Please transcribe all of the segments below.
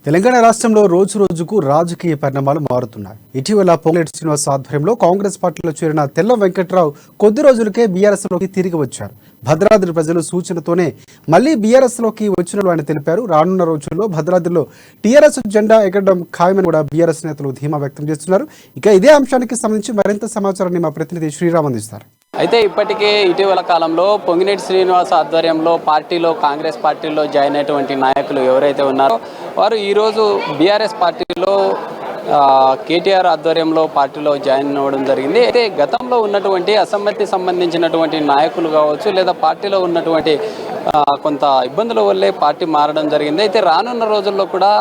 తెలంగాణ రాష్ట్రంలో రోజు రోజుకు రాజకీయ పరిణామాలు మారుతున్నాయి. ఇటీవల పొంగులేటి శ్రీనివాస్ ఆధ్వర్యంలో కాంగ్రెస్ పార్టీలో చేరిన తెల్లం వెంకట్రావు కొద్ది రోజులకే బీఆర్ఎస్లోకి తిరిగి వచ్చారు. భద్రాద్రి ప్రజలు సూచనతోనే మళ్లీ బీఆర్ఎస్లోకి వచ్చినట్లు ఆయన తెలిపారు. రానున్న రోజుల్లో భద్రాద్రిలో టీఆర్ఎస్ జెండా ఎగరడం ఖాయమని కూడా బీఆర్ఎస్ నేతలు ధీమా వ్యక్తం చేస్తున్నారు. ఇక ఇదే అంశానికి సంబంధించి మరింత సమాచారాన్ని మా ప్రతినిధి శ్రీరామ్ అందిస్తారు. అయితే ఇప్పటికే ఇటీవల కాలంలో పొంగినేటి శ్రీనివాస్ ఆధ్వర్యంలో కాంగ్రెస్ పార్టీలో జాయిన్ అయినటువంటి నాయకులు ఎవరైతే ఉన్నారో వారు ఈరోజు బీఆర్ఎస్ పార్టీలో కేటీఆర్ ఆధ్వర్యంలో పార్టీలో జాయిన్ అవ్వడం జరిగింది. అయితే గతంలో ఉన్నటువంటి అసమ్మతి సంబంధించినటువంటి నాయకులు కావచ్చు లేదా పార్టీలో ఉన్నటువంటి కొంత ఇబ్బందుల వల్లే పార్టీ మారడం జరిగింది. అయితే రానున్న రోజుల్లో కూడా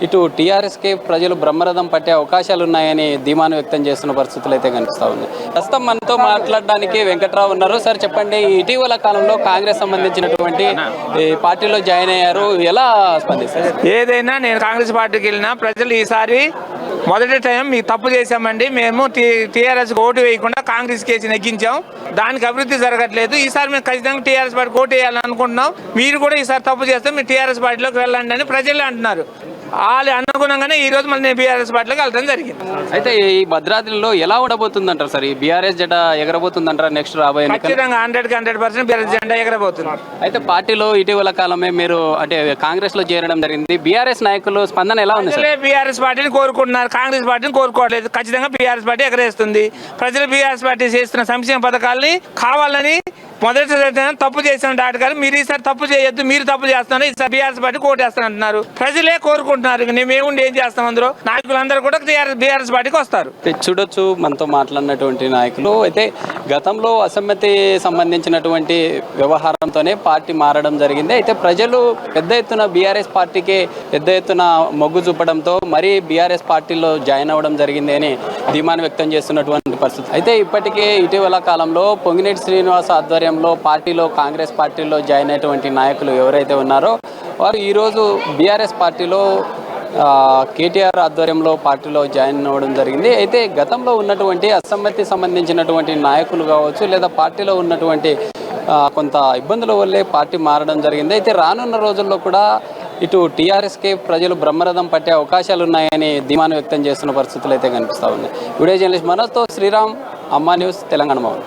ఇటు టీఆర్ఎస్కే ప్రజలు బ్రహ్మరథం పట్టే అవకాశాలు ఉన్నాయని ధీమాను వ్యక్తం చేస్తున్న పరిస్థితులు అయితే కనిపిస్తూ ఉంది. ప్రస్తుతం మనతో మాట్లాడడానికి వెంకట్రావు ఉన్నారు. సార్ చెప్పండి, ఇటీవల కాలంలో కాంగ్రెస్ సంబంధించినటువంటి పార్టీలో జాయిన్ అయ్యారు, ఎలా స్పందిస్తారు? ఏదైనా నేను కాంగ్రెస్ పార్టీకి వెళ్ళినా ప్రజలు ఈసారి మొదటి టైం మీకు తప్పు చేశామండి, మేము టీఆర్ఎస్ ఓటు వేయకుండా కాంగ్రెస్ కేసు నెగ్గించాం, దానికి అభివృద్ధి జరగట్లేదు, ఈసారి మేము ఖచ్చితంగా టీఆర్ఎస్ పార్టీ ఓటు వేయాలని అనుకుంటున్నాం, మీరు కూడా ఈసారి తప్పు చేస్తే మీరు టీఆర్ఎస్ పార్టీలోకి వెళ్ళండి అని ప్రజలు అంటున్నారు. వాళ్ళు అనుగుణంగానే ఈ రోజు మళ్ళీ నేను బీఆర్ఎస్ పార్టీలోకి వెళ్ళడం జరిగింది. అయితే ఈ భద్రాద్రిలో ఎలా ఉండబోతుందంటారు సార్? ఈ బీఆర్ఎస్ జెండా ఎగరబోతుందంటారా నెక్స్ట్ రాబోయే? ఖచ్చితంగా 100% బీఆర్ఎస్ జెండా ఎగరబోతున్నారు. అయితే పార్టీలో ఇటీవల కాలమే మీరు అంటే కాంగ్రెస్ లో చేరడం జరిగింది. బీఆర్ఎస్ నాయకులు స్పందన ఎలా ఉంది? బీఆర్ఎస్ పార్టీని కోరుకుంటున్నారు, కాంగ్రెస్ పార్టీని కోరుకోవట్లేదు. ఖచ్చితంగా బీఆర్ఎస్ పార్టీ ఎగరేస్తుంది. ప్రజలు బీఆర్ఎస్ పార్టీ చేస్తున్న సంక్షేమ పథకాలని కావాలని మొదటి తప్పు చేసిన డాక్టర్ మీరు ఈసారి తప్పు చేయొద్దు, మీరు తప్పు చేస్తున్నారు, ఈసారి బీఆర్ఎస్ పార్టీ కోటేస్తానంటున్నారు. ప్రజలే కోరుకుంటున్నారు. మేముండి ఏం చేస్తాం? అందులో నాయకులందరూ కూడా బీఆర్ఎస్ పార్టీకి వస్తారు. చూడొచ్చు మనతో మాట్లాడినటువంటి నాయకులు. అయితే గతంలో అసమ్మతి సంబంధించినటువంటి వ్యవహారంతోనే పార్టీ మారడం జరిగింది. అయితే ప్రజలు పెద్ద ఎత్తున బీఆర్ఎస్ పార్టీకి పెద్ద ఎత్తున మొగ్గు చూపడంతో మరీ బీఆర్ఎస్ పార్టీలో జాయిన్ అవ్వడం జరిగింది అని ధీమాను వ్యక్తం చేస్తున్నటువంటి పరిస్థితి. అయితే ఇప్పటికే ఇటీవల కాలంలో పొంగినేటి శ్రీనివాస్ ఆధ్వర్యంలో కాంగ్రెస్ పార్టీలో జాయిన్ అయినటువంటి నాయకులు ఎవరైతే ఉన్నారో వారు ఈరోజు బీఆర్ఎస్ పార్టీలో కేటీఆర్ ఆధ్వర్యంలో పార్టీలో జాయిన్ అవ్వడం జరిగింది. అయితే గతంలో ఉన్నటువంటి అసమ్మతి సంబంధించినటువంటి నాయకులు కావచ్చు లేదా పార్టీలో ఉన్నటువంటి కొంత ఇబ్బందుల వల్లే పార్టీ మారడం జరిగింది. అయితే రానున్న రోజుల్లో కూడా ఇటు టీఆర్ఎస్కే ప్రజలు బ్రహ్మరథం పట్టే అవకాశాలు ఉన్నాయని ధీమాను వ్యక్తం చేస్తున్న పరిస్థితులు అయితే కనిపిస్తూ ఉన్నాయి. వీడియో జర్నలిస్ట్ మనోజ్తో శ్రీరామ్, అమ్మా న్యూస్, తెలంగాణ భవన్.